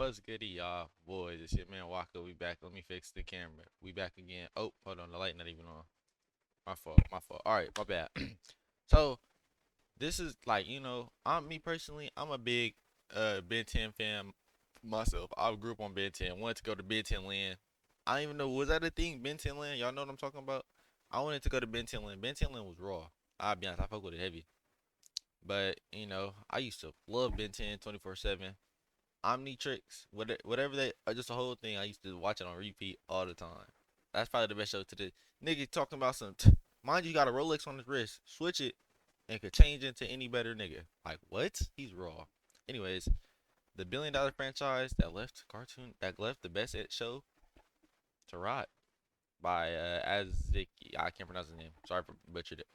What's goody, y'all? Boys, it's your man Walker. We back. Let me fix the camera. We back again. Oh, hold on. The light not even on. My fault. My fault. All right, my bad. So, this is like, I'm me personally, I'm a big Ben 10 fan myself. I grew up on Ben 10. Wanted to go to Ben 10 land. I don't even know, was that a thing? Ben 10 land? Y'all know what I'm talking about? I wanted to go to Ben 10 land. Ben 10 land was raw. I'll be honest, I fuck with it heavy. But, I used to love Ben 10 24/7. Omnitrix, whatever they, just the whole thing. I used to watch it on repeat all the time. That's probably the best show to the nigga talking about some. Mind you, got a Rolex on his wrist. Switch it and could change into any better nigga. Like what? He's raw. Anyways, the $1 billion franchise that left the best show to rot by Aszki. I can't pronounce his name. Sorry for butchered it.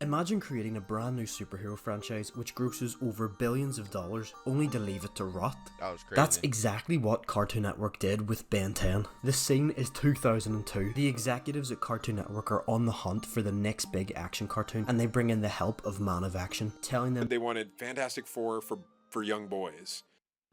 Imagine creating a brand new superhero franchise which grosses over billions of dollars only to leave it to rot. That was crazy. That's exactly what Cartoon Network did with Ben 10. The scene is 2002. The executives at Cartoon Network are on the hunt for the next big action cartoon, and they bring in the help of Man of Action, telling them they wanted Fantastic Four for young boys.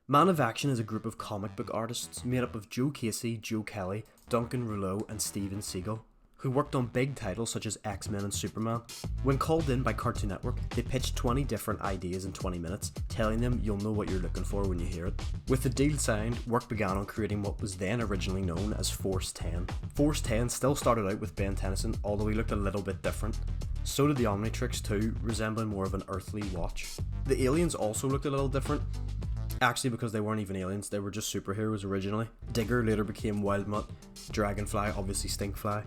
Man of Action is a group of comic book artists made up of Joe Casey, Joe Kelly, Duncan Rouleau and Steven Seagal, who worked on big titles such as X-Men and Superman. When called in by Cartoon Network, they pitched 20 different ideas in 20 minutes, telling them you'll know what you're looking for when you hear it. With the deal signed, work began on creating what was then originally known as Force 10. Force 10 still started out with Ben Tennyson, although he looked a little bit different. So did the Omnitrix too, resembling more of an earthly watch. The aliens also looked a little different. Actually, because they weren't even aliens, they were just superheroes originally. Digger later became Wildmutt, Dragonfly obviously Stinkfly.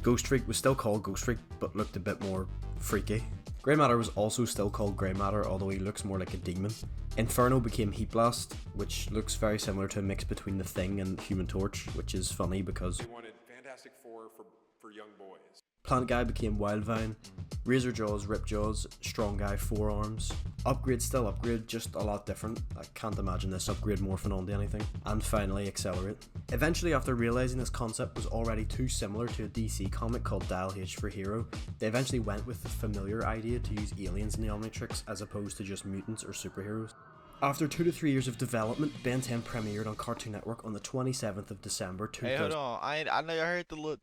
Ghost Freak was still called Ghost Freak, but looked a bit more freaky. Grey Matter was also still called Grey Matter, although he looks more like a demon. Inferno became Heat Blast, which looks very similar to a mix between The Thing and Human Torch, which is funny because They wanted Fantastic Four for young boys. Plant Guy became Wildvine, Razor Jaws, Rip Jaws, Strong Guy, Four Arms. Upgrade still Upgrade, just a lot different. I can't imagine this Upgrade morphing onto anything. And finally Accelerate. Eventually, after realising this concept was already too similar to a DC comic called Dial H for Hero, they eventually went with the familiar idea to use aliens in the Omnitrix as opposed to just mutants or superheroes. After 2 to 3 years of development, Ben 10 premiered on Cartoon Network on the 27th of December 2000. Hey, hold on. I know you heard the little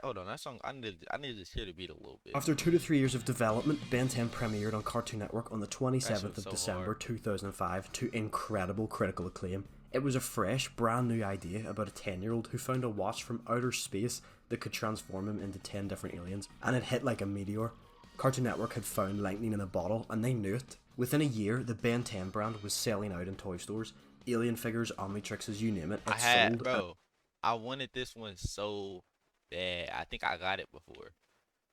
hold on, that song I need to hear the beat a little bit. After 2 to 3 years of development, Ben 10 premiered on Cartoon Network on the 27th of December 2005 to incredible critical acclaim. It was a fresh, brand new idea about a 10-year-old who found a watch from outer space that could transform him into 10 different aliens, and it hit like a meteor. Cartoon Network had found lightning in a bottle, and they knew it. Within a year, the Ben 10 brand was selling out in toy stores. Alien figures, Omnitrixes, you name it, sold. Bro, I wanted this one so bad. I think I got it before.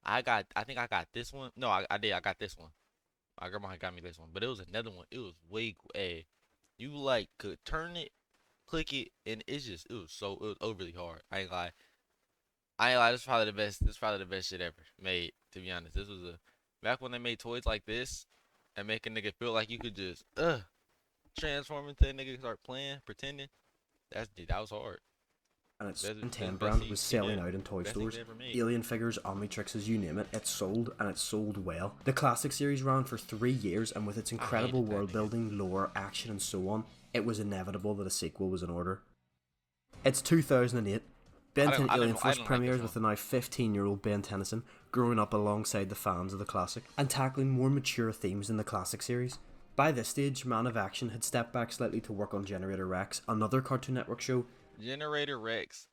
I think I got this one. No, I did. I got this one. My grandma had got me this one, but it was another one. It was way, you like could turn it, click it, and it was overly hard. I ain't lie. This is probably the best. This is probably the best shit ever made. To be honest, this was back when they made toys like this and make a nigga feel like you could just transform into a nigga, start playing, pretending. That was hard. And its Ben 10 brand was selling out in toy stores. Alien figures, Omnitrixes, you name it, it sold, and it sold well. The classic series ran for 3 years, and with its incredible world building, lore, action, and so on, it was inevitable that a sequel was in order. It's 2008. Ben 10 Alien Force premieres with the now 15-year-old Ben Tennyson growing up alongside the fans of the classic and tackling more mature themes than the classic series. By this stage, Man of Action had stepped back slightly to work on Generator Rex, another Cartoon Network show. Generator Rex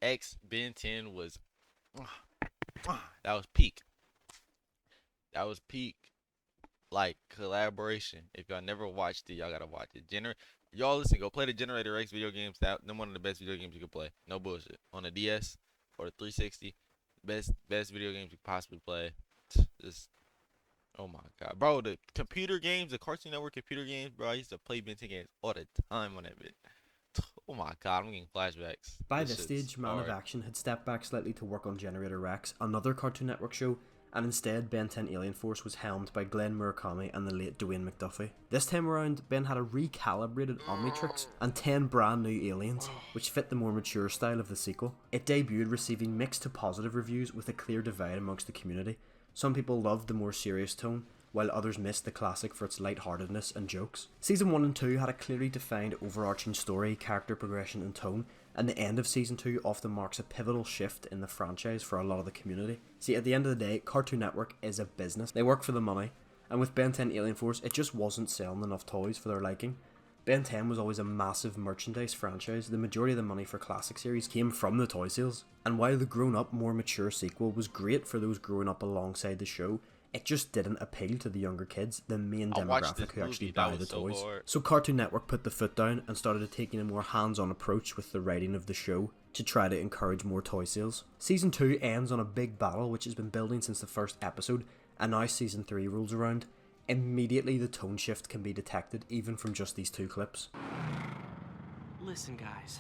X Ben 10 was that was peak. That was peak, like, collaboration. If y'all never watched it, y'all gotta watch it. Y'all listen, go play the Generator X video games. They're one of the best video games you can play. No bullshit. On the DS or the 360, best video games you can possibly play. Just, oh my god, bro, the computer games, the Cartoon Network computer games, bro. I used to play Ben 10 games all the time on that bit. Oh my god, I'm getting flashbacks. By this stage, Man of Action had stepped back slightly to work on Generator Rex, another Cartoon Network show. and instead Ben 10 Alien Force was helmed by Glenn Murakami and the late Dwayne McDuffie. This time around, Ben had a recalibrated Omnitrix and 10 brand new aliens, which fit the more mature style of the sequel. It debuted receiving mixed to positive reviews with a clear divide amongst the community. Some people loved the more serious tone, while others missed the classic for its lightheartedness and jokes. Season 1 and 2 had a clearly defined overarching story, character progression and tone, and the end of Season 2 often marks a pivotal shift in the franchise for a lot of the community. See, at the end of the day, Cartoon Network is a business. They work for the money, and with Ben 10 Alien Force, it just wasn't selling enough toys for their liking. Ben 10 was always a massive merchandise franchise. The majority of the money for classic series came from the toy sales, and while the grown-up, more mature sequel was great for those growing up alongside the show, it just didn't appeal to the younger kids, the main demographic who actually buy the toys. So Cartoon Network put the foot down and started taking a more hands-on approach with the writing of the show to try to encourage more toy sales. Season 2 ends on a big battle which has been building since the first episode, and now Season 3 rolls around. Immediately the tone shift can be detected even from just these 2 clips. Listen guys,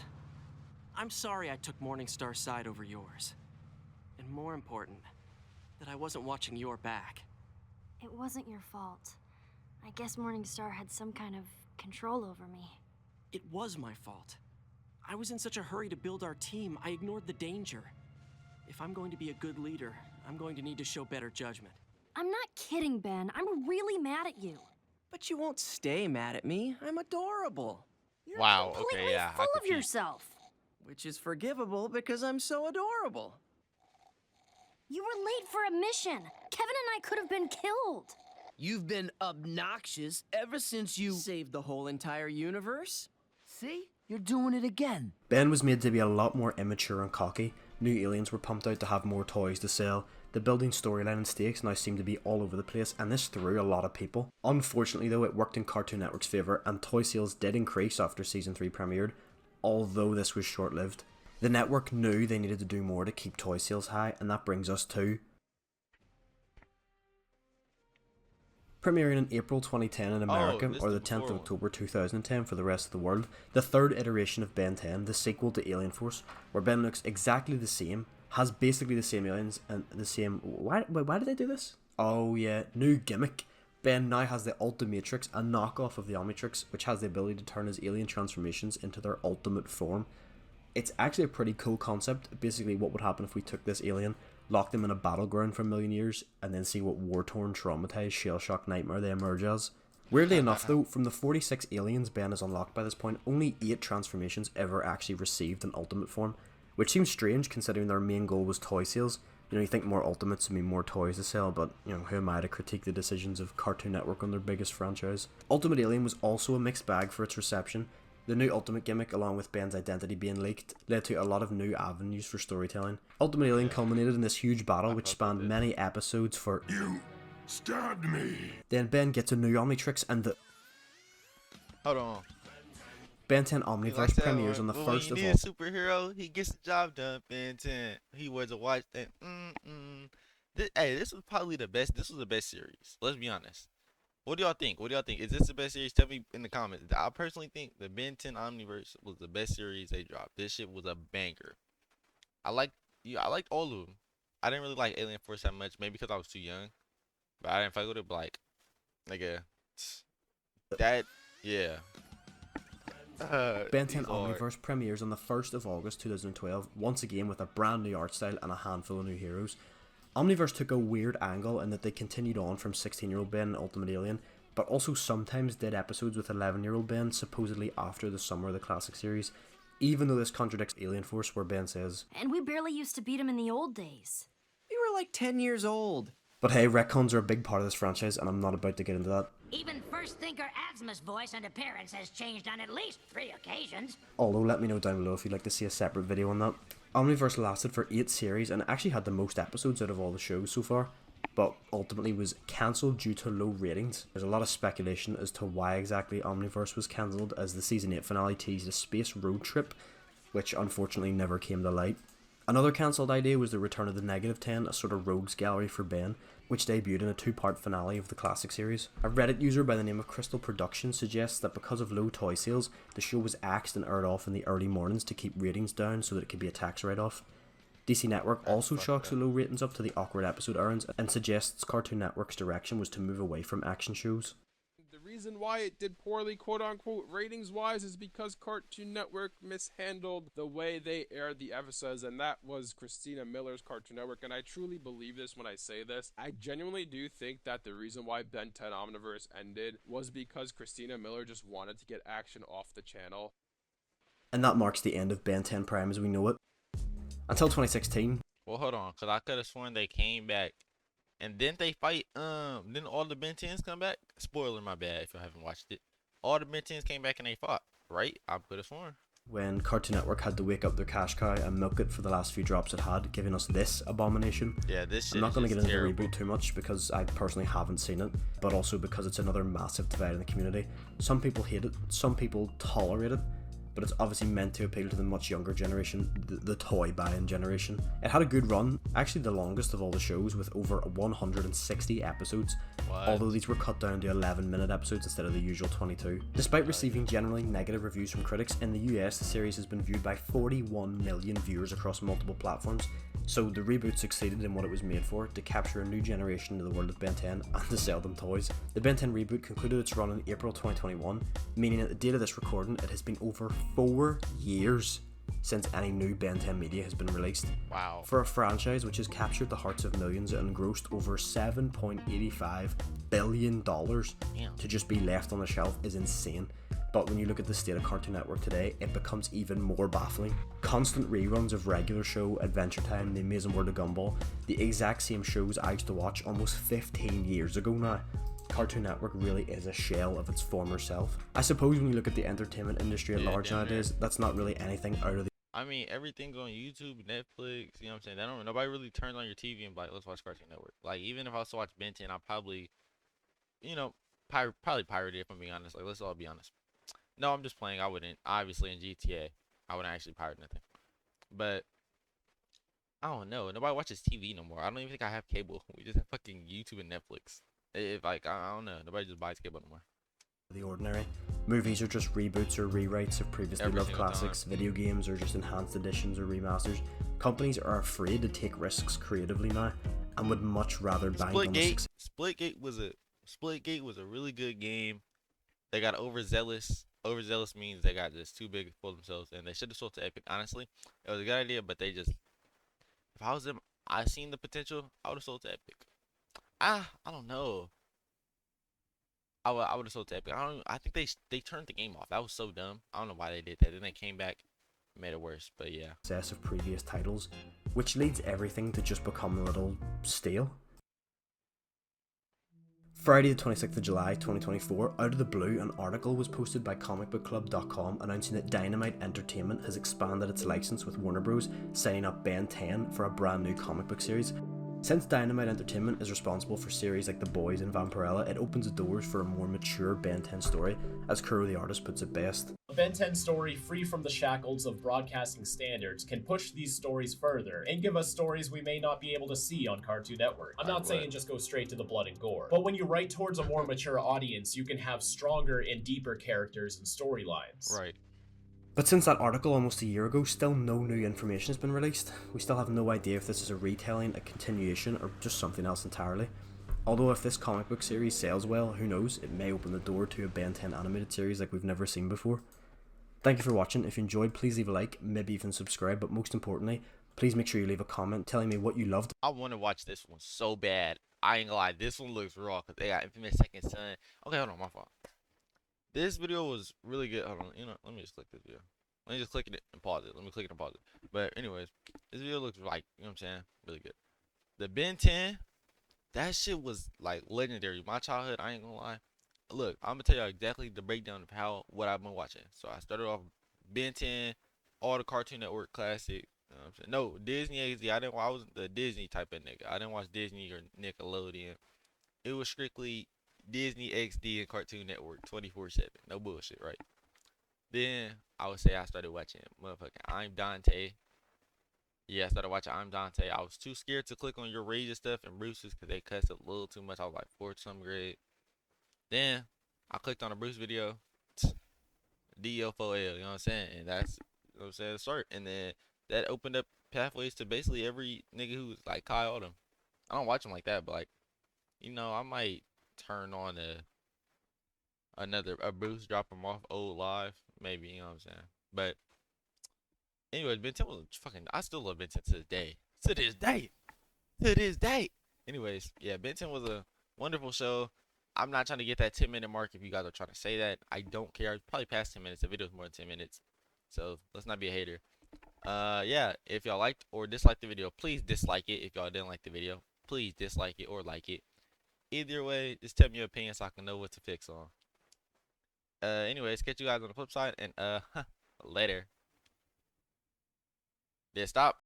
I'm sorry I took Morningstar's side over yours. And more important, that I wasn't watching your back. It wasn't your fault. I guess Morningstar had some kind of control over me. It was my fault. I was in such a hurry to build our team, I ignored the danger. If I'm going to be a good leader, I'm going to need to show better judgment. I'm not kidding, Ben. I'm really mad at you. But you won't stay mad at me. I'm adorable. You're Wow, completely okay, yeah, I full could of see. yourself. Which is forgivable because I'm so adorable. You were late for a mission. Kevin and I could have been killed. You've been obnoxious ever since you... Saved the whole entire universe? See? You're doing it again. Ben was made to be a lot more immature and cocky. New aliens were pumped out to have more toys to sell. The building storyline and stakes now seem to be all over the place, and this threw a lot of people. Unfortunately though, it worked in Cartoon Network's favour, and toy sales did increase after Season 3 premiered, although this was short-lived. The network knew they needed to do more to keep toy sales high, and that brings us to... Premiering in April 2010 in America, this or is the 10th of before. October 2010 for the rest of the world, the third iteration of Ben 10, the sequel to Alien Force, where Ben looks exactly the same, has basically the same aliens, and the same... Why did they do this? Oh yeah, new gimmick. Ben now has the Ultimatrix, a knockoff of the Omnitrix, which has the ability to turn his alien transformations into their ultimate form. It's actually a pretty cool concept. Basically what would happen if we took this alien, locked them in a battleground for a million years, and then see what war-torn, traumatized, shell-shocked nightmare they emerge as. Weirdly enough though, from the 46 aliens Ben has unlocked by this point, only 8 transformations ever actually received an ultimate form, which seems strange considering their main goal was toy sales. You know, you think more ultimates would mean more toys to sell, but, you know, who am I to critique the decisions of Cartoon Network on their biggest franchise? Ultimate Alien was also a mixed bag for its reception. The new Ultimate gimmick, along with Ben's identity being leaked, led to a lot of new avenues for storytelling. Ultimate Alien culminated in this huge battle which spanned many episodes for... You stabbed me. Then Ben gets a new Omnitrix and the Hold on. Ben 10 Like Omniverse that, premieres on the when 1st you of need a August. superhero, he gets the job done. Ben 10. He wears a watch. And this was probably the best. This was the best series. Let's be honest. What do y'all think? Is this the best series? Tell me in the comments. I personally think the Ben 10 Omniverse was the best series they dropped. This shit was a banger. I liked all of them. I didn't really like Alien Force that much, maybe because I was too young. But I didn't fuck with it. But like, nigga, that yeah. Ben 10 these are- Omniverse premieres on the 1st of August 2012, once again with a brand new art style and a handful of new heroes. Omniverse took a weird angle in that they continued on from 16-year-old Ben and Ultimate Alien, but also sometimes did episodes with 11-year-old Ben, supposedly after the summer of the classic series, even though this contradicts Alien Force where Ben says, And we barely used to beat him in the old days. We were like 10 years old. but hey, retcons are a big part of this franchise and I'm not about to get into that. Even First Thinker Asthma's voice and appearance has changed on at least 3 occasions. Although let me know down below if you'd like to see a separate video on that. Omniverse lasted for 8 series and actually had the most episodes out of all the shows so far, but ultimately was cancelled due to low ratings. There's a lot of speculation as to why exactly Omniverse was cancelled, as the season 8 finale teased a space road trip, which unfortunately never came to light. Another cancelled idea was the return of the Negative 10, a sort of rogues gallery for Ben, which debuted in a 2-part finale of the classic series. A Reddit user by the name of Crystal Productions suggests that because of low toy sales, the show was axed and aired off in the early mornings to keep ratings down so that it could be a tax write-off. DC Network That's also fucked chalks up. the low ratings up to the awkward episode earns and suggests Cartoon Network's direction was to move away from action shows. The reason why it did poorly, quote-unquote, ratings-wise is because Cartoon Network mishandled the way they aired the episodes, and that was Christina Miller's Cartoon Network, and I truly believe this when I say this. I genuinely do think that the reason why Ben 10 Omniverse ended was because Christina Miller just wanted to get action off the channel. And that marks the end of Ben 10 Prime as we know it. Until 2016, Well, hold on, cause I could have sworn they came back, and didn't they fight? Didn't all the Ben 10s come back? Spoiler, my bad if you haven't watched it. All the Ben 10s came back and they fought, right? I could have sworn. when Cartoon Network had to wake up their cash cow and milk it for the last few drops it had, giving us this abomination. Yeah, this shit I'm not going to get into terrible. Reboot too much because I personally haven't seen it, but also because it's another massive divide in the community. Some people hate it, some people tolerate it, but it's obviously meant to appeal to the much younger generation, the toy buying generation. It had a good run, actually the longest of all the shows with over 160 episodes, although these were cut down to 11-minute episodes instead of the usual 22. Despite receiving generally negative reviews from critics, in the US the series has been viewed by 41 million viewers across multiple platforms, so the reboot succeeded in what it was made for, to capture a new generation into the world of Ben 10 and to sell them toys. The Ben 10 reboot concluded its run in April 2021, meaning at the date of this recording it has been over 4 years since any new Ben 10 media has been released. Wow. For a franchise which has captured the hearts of millions and grossed over $7.85 billion to just be left on the shelf is insane. But when you look at the state of Cartoon Network today, it becomes even more baffling. Constant reruns of Regular Show, Adventure Time, The Amazing World of Gumball, the exact same shows I used to watch almost 15 years ago now. Cartoon Network really is a shell of its former self. I suppose when you look at the entertainment industry at large nowadays, that's not really anything out of the... I mean, everything's on YouTube, Netflix, you know what I'm saying? Nobody really turns on your TV and be like, let's watch Cartoon Network. Like, even if I was to watch Ben 10, I'll probably, you know, probably pirate it, if I'm being honest. Like, let's all be honest. No, I'm just playing. I wouldn't. Obviously, in GTA, I wouldn't actually pirate nothing. But, I don't know. Nobody watches TV no more. I don't even think I have cable. We just have fucking YouTube and Netflix. If, like, I don't know. Nobody just buys cable no more. The ordinary. Movies are just reboots or rewrites of previously Every loved single classics. Video games are just enhanced editions or remasters. Companies are afraid to take risks creatively now and would much rather bank on the success. Splitgate was a really good game. They got overzealous. Overzealous means they got just too big for themselves, and they should have sold to Epic. Honestly, it was a good idea, but they just, if I was them, I seen the potential, I would have sold to Epic. I don't know. I would have sold to Epic. I think they turned the game off. That was so dumb. I don't know why they did that. Then they came back, made it worse. But yeah. Success of previous titles, which leads everything to just become a little stale. Friday the 26th of July 2024, out of the blue, an article was posted by comicbookclub.com announcing that Dynamite Entertainment has expanded its license with Warner Bros, signing up Ben 10 for a brand new comic book series. Since Dynamite Entertainment is responsible for series like The Boys and Vampirella, it opens the doors for a more mature Ben 10 story, as Kuro the artist puts it best. A Ben 10 story free from the shackles of broadcasting standards can push these stories further and give us stories we may not be able to see on Cartoon Network. I'm not saying just go straight to the blood and gore, but when you write towards a more mature audience, you can have stronger and deeper characters and storylines. Right. But since that article almost a year ago, still no new information has been released. We still have no idea if this is a retelling, a continuation, or just something else entirely. Although if this comic book series sells well, who knows, it may open the door to a Ben 10 animated series like we've never seen before. Thank you for watching. If you enjoyed, please leave a like, maybe even subscribe, but most importantly, please make sure you leave a comment telling me what you loved. I want to watch this one so bad. I ain't gonna lie, this one looks raw because they got Infamous Second Son. Okay, hold on, my fault. This video was really good. Hold on, let me just click this video. Let me just click it and pause it. Let me click it and pause it. But anyways, this video looks like, you know what I'm saying, really good. The Ben 10, that shit was like legendary. My childhood, I ain't gonna lie. Look, I'm gonna tell y'all exactly the breakdown of what I've been watching. So I started off Ben 10, all the Cartoon Network classic. You know what I'm saying? No, Disney XD. I was the Disney type of nigga. I didn't watch Disney or Nickelodeon. It was strictly Disney XD and Cartoon Network 24/7. No bullshit, right? Then I would say I started watching motherfucking I'm Dante. Yeah, I started watching I'm Dante. I was too scared to click on your Ranger stuff and Bruce's because they cussed a little too much. I was like 4th some grade. Then I clicked on a Bruce video. DL4L, you know what I'm saying? And that's, you know what I'm saying, the start. And then that opened up pathways to basically every nigga who's like Kyle them. I don't watch them like that, but like, you know, I might turn on a Bruce, drop him off old live, maybe, you know what I'm saying. But anyways, Ben 10 was fucking. I still love Ben 10 to this day. To this day. To this day. Anyways, yeah, Ben 10 was a wonderful show. I'm not trying to get that 10-minute mark if you guys are trying to say that. I don't care. It's probably past 10 minutes. The video's more than 10 minutes. So let's not be a hater. Yeah, if y'all liked or disliked the video, please dislike it. If y'all didn't like the video, please dislike it or like it. Either way, just tell me your opinion so I can know what to fix on. Anyways, catch you guys on the flip side and later. Yeah, stop.